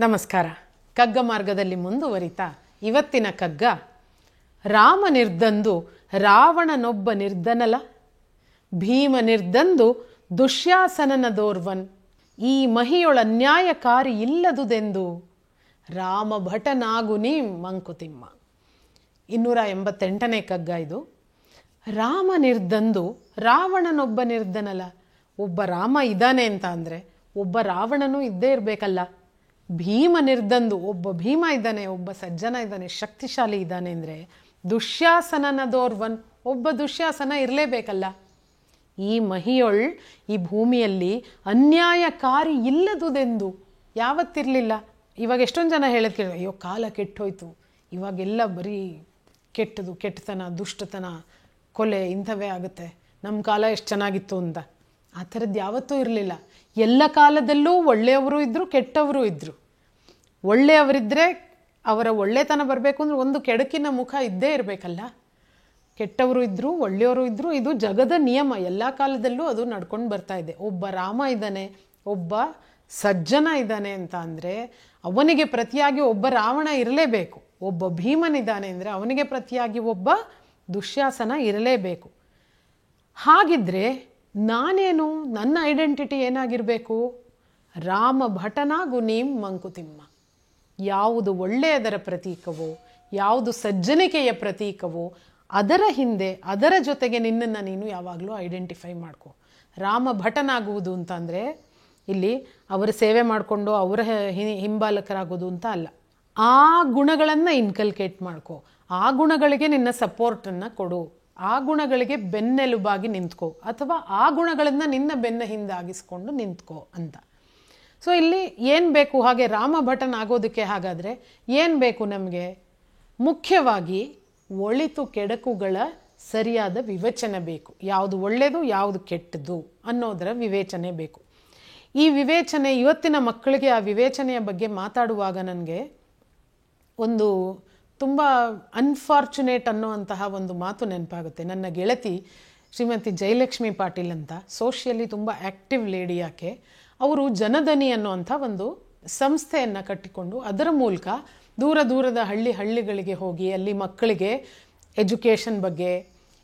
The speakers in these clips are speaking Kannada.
ನಮಸ್ಕಾರ. ಕಗ್ಗ ಮಾರ್ಗದಲ್ಲಿ ಮುಂದುವರಿತಾ ಇವತ್ತಿನ ಕಗ್ಗ, ರಾಮ ನಿರ್ದಂದು ರಾವಣನೊಬ್ಬ ನಿರ್ಧನಲ, ಭೀಮ ನಿರ್ದಂದು ದುಶ್ಯಾಸನನದೋರ್ವನ್, ಈ ಮಹಿಯೊಳನ್ಯಾಯಕಾರಿ ಇಲ್ಲದುದೆಂದು ರಾಮ ಭಟನಾಗು ನೀ ಮಂಕುತಿಮ್ಮ. 288ನೇ ಕಗ್ಗ ಇದು. ರಾಮ ನಿರ್ದಂದು ರಾವಣನೊಬ್ಬ ನಿರ್ಧನಲ. ಒಬ್ಬ ರಾಮ ಇದ್ದಾನೆ ಅಂತ ಅಂದರೆ ಒಬ್ಬ ರಾವಣನೂ ಇದ್ದೇ ಇರಬೇಕಲ್ಲ. ಭೀಮ ನಿರ್ದಂದು, ಒಬ್ಬ ಭೀಮ ಇದ್ದಾನೆ, ಒಬ್ಬ ಸಜ್ಜನ ಇದ್ದಾನೆ, ಶಕ್ತಿಶಾಲಿ ಇದ್ದಾನೆ ಅಂದರೆ ದುಶ್ಯಾಸನನದೋರ್ವನ್, ಒಬ್ಬ ದುಶ್ಯಾಸನ ಇರಲೇಬೇಕಲ್ಲ. ಈ ಮಹಿಯೊಳ್, ಈ ಭೂಮಿಯಲ್ಲಿ ಅನ್ಯಾಯಕಾರಿ ಇಲ್ಲದುದೆಂದು ಯಾವತ್ತಿರಲಿಲ್ಲ. ಇವಾಗ ಎಷ್ಟೊಂದು ಜನ ಹೇಳೋದು ಕೇಳಿ, ಅಯ್ಯೋ ಕಾಲ ಕೆಟ್ಟೋಯ್ತು, ಇವಾಗೆಲ್ಲ ಬರೀ ಕೆಟ್ಟತನ, ದುಷ್ಟತನ, ಕೊಲೆ ಇಂಥವೇ ಆಗುತ್ತೆ, ನಮ್ಮ ಕಾಲ ಎಷ್ಟು ಚೆನ್ನಾಗಿತ್ತು ಅಂತ. ಆ ಥರದ್ದು ಯಾವತ್ತೂ ಇರಲಿಲ್ಲ. ಎಲ್ಲ ಕಾಲದಲ್ಲೂ ಒಳ್ಳೆಯವರು ಇದ್ದರು, ಕೆಟ್ಟವರು ಇದ್ದರು. ಒಳ್ಳೆಯವರಿದ್ದರೆ ಅವರ ಒಳ್ಳೆತನ ಬರಬೇಕು ಅಂದರೆ ಒಂದು ಕೆಡಕಿನ ಮುಖ ಇದ್ದೇ ಇರಬೇಕಲ್ಲ. ಕೆಟ್ಟವರು ಇದ್ದರು, ಒಳ್ಳೆಯವರು ಇದ್ದರು. ಇದು ಜಗದ ನಿಯಮ, ಎಲ್ಲ ಕಾಲದಲ್ಲೂ ಅದು ನಡ್ಕೊಂಡು ಬರ್ತಾ ಇದೆ. ಒಬ್ಬ ರಾಮ ಇದ್ದಾನೆ, ಒಬ್ಬ ಸಜ್ಜನ ಇದ್ದಾನೆ ಅಂತ ಅಂದರೆ ಅವನಿಗೆ ಪ್ರತಿಯಾಗಿ ಒಬ್ಬ ರಾವಣ ಇರಲೇಬೇಕು. ಒಬ್ಬ ಭೀಮನಿದ್ದಾನೆ ಅಂದರೆ ಅವನಿಗೆ ಪ್ರತಿಯಾಗಿ ಒಬ್ಬ ದುಶ್ಯಾಸನ ಇರಲೇಬೇಕು. ಹಾಗಿದ್ರೆ ನಾನೇನು, ನನ್ನ ಐಡೆಂಟಿಟಿ ಏನಾಗಿರಬೇಕು? ರಾಮ ಭಟನಾಗು ನೀಂ ಮಂಕುತಿಮ್ಮ. ಯಾವುದು ಒಳ್ಳೆಯದರ ಪ್ರತೀಕವೋ, ಯಾವುದು ಸಜ್ಜನಿಕೆಯ ಪ್ರತೀಕವೋ ಅದರ ಹಿಂದೆ, ಅದರ ಜೊತೆಗೆ ನಿನ್ನನ್ನು ನೀನು ಯಾವಾಗಲೂ ಐಡೆಂಟಿಫೈ ಮಾಡ್ಕೊ. ರಾಮ ಭಟನಾಗುವುದು ಅಂತಂದರೆ ಇಲ್ಲಿ ಅವರ ಸೇವೆ ಮಾಡಿಕೊಂಡು ಅವರ ಹಿಂಬಾಲಕರಾಗೋದು ಅಂತ ಅಲ್ಲ. ಆ ಗುಣಗಳನ್ನು ಇನ್ಕಲ್ಕೇಟ್ ಮಾಡ್ಕೊ, ಆ ಗುಣಗಳಿಗೆ ನಿನ್ನ ಸಪೋರ್ಟನ್ನು ಕೊಡು, ಆ ಗುಣಗಳಿಗೆ ಬೆನ್ನೆಲುಬಾಗಿ ನಿಂತ್ಕೋ, ಅಥವಾ ಆ ಗುಣಗಳನ್ನು ನಿನ್ನ ಬೆನ್ನ ಹಿಂದಾಗಿಸ್ಕೊಂಡು ನಿಂತ್ಕೋ ಅಂತ. ಸೊ ಇಲ್ಲಿ ಏನು ಬೇಕು? ಹಾಗೆ ರಾಮ ಭಟನ್ ಆಗೋದಕ್ಕೆ ಹಾಗಾದರೆ ಏನು ಬೇಕು ನಮಗೆ? ಮುಖ್ಯವಾಗಿ ಒಳಿತು ಕೆಡಕುಗಳ ಸರಿಯಾದ ವಿವೇಚನೆ ಬೇಕು. ಯಾವುದು ಒಳ್ಳೆಯದು, ಯಾವುದು ಕೆಟ್ಟದ್ದು ಅನ್ನೋದರ ವಿವೇಚನೆ ಬೇಕು. ಈ ವಿವೇಚನೆ, ಇವತ್ತಿನ ಮಕ್ಕಳಿಗೆ ಆ ವಿವೇಚನೆಯ ಬಗ್ಗೆ ಮಾತಾಡುವಾಗ ನನಗೆ ಒಂದು ತುಂಬ ಅನ್ಫಾರ್ಚುನೇಟ್ ಅನ್ನುವಂತಹ ಒಂದು ಮಾತು ನೆನಪಾಗುತ್ತೆ. ನನ್ನ ಗೆಳತಿ ಶ್ರೀಮತಿ ಜಯಲಕ್ಷ್ಮಿ ಪಾಟೀಲ್ ಅಂತ, ಸೋಷಿಯಲಿ ತುಂಬ ಆ್ಯಕ್ಟಿವ್ ಲೇಡಿ ಆಕೆ. ಅವರು ಜನಧನಿ ಅನ್ನುವಂಥ ಒಂದು ಸಂಸ್ಥೆಯನ್ನು ಕಟ್ಟಿಕೊಂಡು ಅದರ ಮೂಲಕ ದೂರ ದೂರದ ಹಳ್ಳಿಗಳಿಗೆ ಹೋಗಿ ಅಲ್ಲಿ ಮಕ್ಕಳಿಗೆ ಎಜುಕೇಷನ್ ಬಗ್ಗೆ,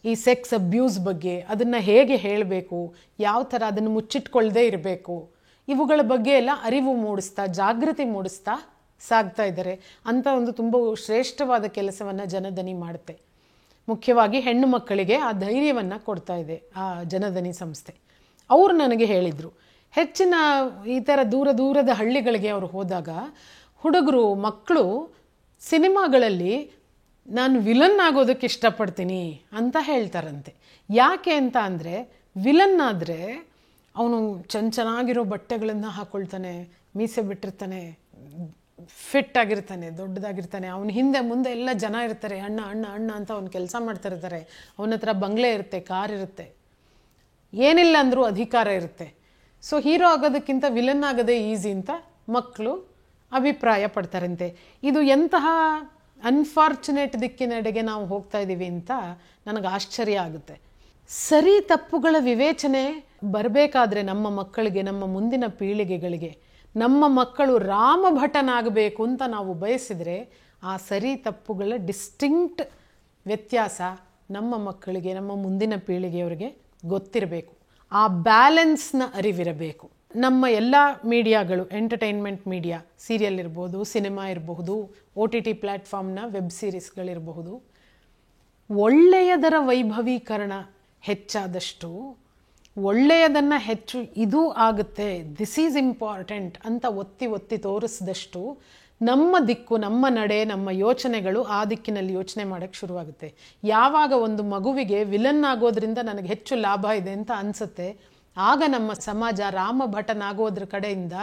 ಈ ಸೆಕ್ಸ್ ಅಬ್ಯೂಸ್ ಬಗ್ಗೆ, ಅದನ್ನು ಹೇಗೆ ಹೇಳಬೇಕು, ಯಾವ ಥರ ಅದನ್ನು ಮುಚ್ಚಿಟ್ಕೊಳ್ಳದೇ ಇರಬೇಕು, ಇವುಗಳ ಬಗ್ಗೆ ಎಲ್ಲ ಅರಿವು ಮೂಡಿಸ್ತಾ, ಜಾಗೃತಿ ಮೂಡಿಸ್ತಾ ಸಾಗ್ತಾ ಇದ್ದಾರೆ ಅಂತ ಒಂದು ತುಂಬ ಶ್ರೇಷ್ಠವಾದ ಕೆಲಸವನ್ನು ಜನಧನಿ ಮಾಡುತ್ತೆ. ಮುಖ್ಯವಾಗಿ ಹೆಣ್ಣು ಮಕ್ಕಳಿಗೆ ಆ ಧೈರ್ಯವನ್ನು ಕೊಡ್ತಾ ಇದೆ ಆ ಜನಧನಿ ಸಂಸ್ಥೆ. ಅವರು ನನಗೆ ಹೇಳಿದರು, ಹೆಚ್ಚಿನ ಈ ಥರ ದೂರದ ಹಳ್ಳಿಗಳಿಗೆ ಅವರು ಹೋದಾಗ ಹುಡುಗರು, ಮಕ್ಕಳು ಸಿನಿಮಾಗಳಲ್ಲಿ ನಾನು ವಿಲನ್ ಆಗೋದಕ್ಕೆ ಇಷ್ಟಪಡ್ತೀನಿ ಅಂತ ಹೇಳ್ತಾರಂತೆ. ಯಾಕೆ ಅಂತ ಅಂದರೆ, ವಿಲನ್ ಆದರೆ ಅವನು ಚೆನ್ನಾಗಿರೋ ಬಟ್ಟೆಗಳನ್ನು ಹಾಕ್ಕೊಳ್ತಾನೆ, ಮೀಸೆ ಬಿಟ್ಟಿರ್ತಾನೆ, ಫಿಟ್ ಆಗಿರ್ತಾನೆ, ದೊಡ್ಡದಾಗಿರ್ತಾನೆ, ಅವನ ಹಿಂದೆ ಮುಂದೆ ಎಲ್ಲ ಜನ ಇರ್ತಾರೆ, ಅಣ್ಣ ಅಣ್ಣ ಅಣ್ಣ ಅಂತ ಅವ್ನು ಕೆಲಸ ಮಾಡ್ತಾ ಇರ್ತಾರೆ, ಅವನ ಹತ್ರ ಬಂಗ್ಲೆ ಇರುತ್ತೆ, ಕಾರ್ ಇರುತ್ತೆ, ಏನಿಲ್ಲ ಅಂದರೂ ಅಧಿಕಾರ ಇರುತ್ತೆ. ಸೊ ಹೀರೋ ಆಗೋದಕ್ಕಿಂತ ವಿಲನ್ ಆಗೋದೇ ಈಸಿ ಅಂತ ಮಕ್ಕಳು ಅಭಿಪ್ರಾಯ ಪಡ್ತಾರಂತೆ. ಇದು ಎಂತಹ ಅನ್ಫಾರ್ಚುನೇಟ್ ದಿಕ್ಕಿನೆಡೆಗೆ ನಾವು ಹೋಗ್ತಾ ಇದ್ದೀವಿ ಅಂತ ನನಗೆ ಆಶ್ಚರ್ಯ ಆಗುತ್ತೆ. ಸರಿ ತಪ್ಪುಗಳ ವಿವೇಚನೆ ಬರಬೇಕಾದ್ರೆ ನಮ್ಮ ಮಕ್ಕಳಿಗೆ, ನಮ್ಮ ಮುಂದಿನ ಪೀಳಿಗೆಗಳಿಗೆ, ನಮ್ಮ ಮಕ್ಕಳು ರಾಮ ಭಟನಾಗಬೇಕು ಅಂತ ನಾವು ಬಯಸಿದರೆ ಆ ಸರಿ ತಪ್ಪುಗಳ ಡಿಸ್ಟಿಂಕ್ಟ್ ವ್ಯತ್ಯಾಸ ನಮ್ಮ ಮಕ್ಕಳಿಗೆ, ನಮ್ಮ ಮುಂದಿನ ಪೀಳಿಗೆಯವರಿಗೆ ಗೊತ್ತಿರಬೇಕು. ಆ ಬ್ಯಾಲೆನ್ಸ್ನ ಅರಿವಿರಬೇಕು. ನಮ್ಮ ಎಲ್ಲ ಮೀಡಿಯಾಗಳು, ಎಂಟರ್ಟೈನ್ಮೆಂಟ್ ಮೀಡಿಯಾ, ಸೀರಿಯಲ್ ಇರ್ಬೋದು, ಸಿನಿಮಾ ಇರಬಹುದು, OTT ಪ್ಲ್ಯಾಟ್ಫಾರ್ಮ್ನ ವೆಬ್ ಸೀರೀಸ್ಗಳಿರಬಹುದು, ಒಳ್ಳೆಯದರ ವೈಭವೀಕರಣ ಹೆಚ್ಚಾದಷ್ಟು, ಒಳ್ಳೆಯದನ್ನು ಹೆಚ್ಚು ಇದು ಆಗುತ್ತೆ, ದಿಸ್ ಈಸ್ ಇಂಪಾರ್ಟೆಂಟ್ ಅಂತ ಒತ್ತಿ ತೋರಿಸಿದಷ್ಟು ನಮ್ಮ ದಿಕ್ಕು, ನಮ್ಮ ನಡೆ, ನಮ್ಮ ಯೋಚನೆಗಳು ಆ ದಿಕ್ಕಿನಲ್ಲಿ ಯೋಚನೆ ಮಾಡೋಕ್ಕೆ ಶುರುವಾಗುತ್ತೆ. ಯಾವಾಗ ಒಂದು ಮಗುವಿಗೆ ವಿಲನ್ ಆಗೋದ್ರಿಂದ ನನಗೆ ಹೆಚ್ಚು ಲಾಭ ಇದೆ ಅಂತ ಅನಿಸುತ್ತೆ, ಆಗ ನಮ್ಮ ಸಮಾಜ ರಾಮ ಭಟನಾಗೋದ್ರ ಕಡೆಯಿಂದ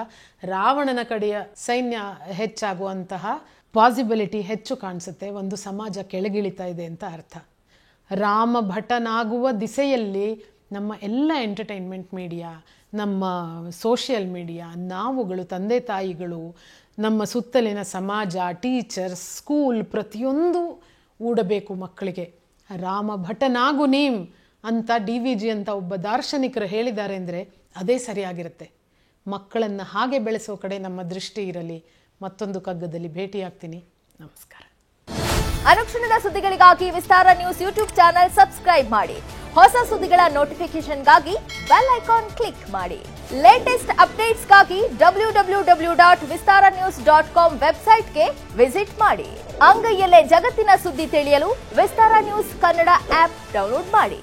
ರಾವಣನ ಕಡೆಯ ಸೈನ್ಯ ಹೆಚ್ಚಾಗುವಂತಹ ಪಾಸಿಬಿಲಿಟಿ ಹೆಚ್ಚು ಕಾಣಿಸುತ್ತೆ. ಒಂದು ಸಮಾಜ ಕೆಳಗಿಳಿತಾ ಇದೆ ಅಂತ ಅರ್ಥ. ರಾಮ ಭಟನಾಗುವ ದಿಸೆಯಲ್ಲಿ ನಮ್ಮ ಎಲ್ಲ ಎಂಟರ್ಟೈನ್ಮೆಂಟ್ ಮೀಡಿಯಾ, ನಮ್ಮ ಸೋಷಿಯಲ್ ಮೀಡಿಯಾ, ನಾವುಗಳು, ತಂದೆ ತಾಯಿಗಳು, ನಮ್ಮ ಸುತ್ತಲಿನ ಸಮಾಜ, ಟೀಚರ್ಸ್, ಸ್ಕೂಲ್, ಪ್ರತಿಯೊಂದು ಊಡಬೇಕು ಮಕ್ಕಳಿಗೆ. ರಾಮ ಭಟನಾಗು ನೀಂ ಅಂತ DVG ಅಂತ ಒಬ್ಬ ದಾರ್ಶನಿಕರು ಹೇಳಿದ್ದಾರೆ ಅಂದರೆ ಅದೇ ಸರಿಯಾಗಿರುತ್ತೆ. ಮಕ್ಕಳನ್ನು ಹಾಗೆ ಬೆಳೆಸೋ ಕಡೆ ನಮ್ಮ ದೃಷ್ಟಿ ಇರಲಿ. ಮತ್ತೊಂದು ಕಗ್ಗದಲ್ಲಿ ಭೇಟಿಯಾಗ್ತೀನಿ. ನಮಸ್ಕಾರ. ಅನುಕ್ಷಣದ ಸುದ್ದಿಗಳಿಗಾಗಿ ವಿಸ್ತಾರ ನ್ಯೂಸ್ ಯೂಟ್ಯೂಬ್ ಚಾನೆಲ್ ಸಬ್ಸ್ಕ್ರೈಬ್ ಮಾಡಿ. ಹೊಸ ಸುದ್ದಿಗಳ ನೋಟಿಫಿಕೇಶನ್ಗಾಗಿ ಬೆಲ್ ಐಕಾನ್ ಕ್ಲಿಕ್ ಮಾಡಿ. ಲೇಟೆಸ್ಟ್ ಅಪ್ಡೇಟ್ಸ್ಗಾಗಿ www.vistaranews.com ವೆಬ್ಸೈಟ್ಗೆ ವಿಸಿಟ್ ಮಾಡಿ. ಅಂಗೈಯಲ್ಲೇ ಜಗತ್ತಿನ ಸುದ್ದಿ ತಿಳಿಯಲು ವಿಸ್ತಾರ ನ್ಯೂಸ್ ಕನ್ನಡ ಆಪ್ ಡೌನ್ಲೋಡ್ ಮಾಡಿ.